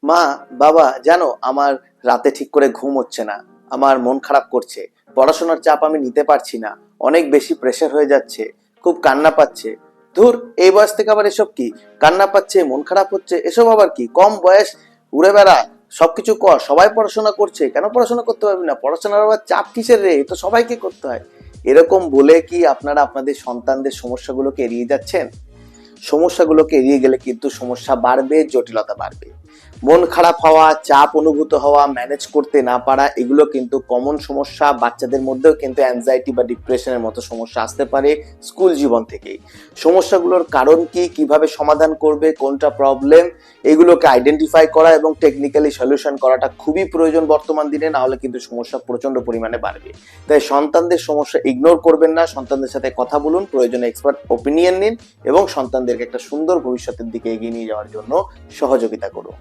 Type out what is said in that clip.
মা, বাবা, জানো আমার রাতে ঠিক করে ঘুম হচ্ছে না, আমার মন খারাপ করছে, পড়াশোনার চাপ আমি নিতে পারছি না, অনেক বেশি প্রেশার হয়ে যাচ্ছে, খুব কান্না পাচ্ছে। ধুর, এই বয়স থেকে আবার এসব কি? কান্না পাচ্ছে, মন খারাপ হচ্ছে, এসব আবার কি? কম বয়স, উড়ে বেড়া, সবকিছু কর, সবাই পড়াশোনা করছে, কেন পড়াশোনা করতে পারবি না? পড়াশোনার আবার চাপ কিসের রে? এ তো সবাইকে করতে হয়। এরকম বলে কি আপনারা আপনাদের সন্তানদের সমস্যাগুলোকে এড়িয়ে যাচ্ছেন? সমস্যাগুলোকে এড়িয়ে গেলে কিন্তু সমস্যা বাড়বে, জটিলতা বাড়বে। মন খারাপ হওয়া, চাপ অনুভূত হওয়া, ম্যানেজ করতে না পারা, এগুলো কিন্তু কমন সমস্যা। বাচ্চাদের মধ্যেও কিন্তু অ্যাংজাইটি বা ডিপ্রেশনের মতো সমস্যা আসতে পারে স্কুল জীবন থেকেই। সমস্যাগুলোর কারণ কি, কিভাবে সমাধান করবে, কোনটা প্রবলেম, এগুলোকে আইডেন্টিফাই করা এবং টেকনিক্যালি সলিউশন করাটা খুবই প্রয়োজন বর্তমান দিনে, না হলে কিন্তু সমস্যা প্রচন্ড পরিমাণে বাড়বে। তাই সন্তানদের সমস্যা ইগনোর করবেন না, সন্তানদের সাথে কথা বলুন, প্রয়োজনে এক্সপার্ট ওপিনিয়ন নিন এবং সন্তানদেরকে একটা সুন্দর ভবিষ্যতের দিকে এগিয়ে নিয়ে যাওয়ার জন্য সহযোগিতা করুন।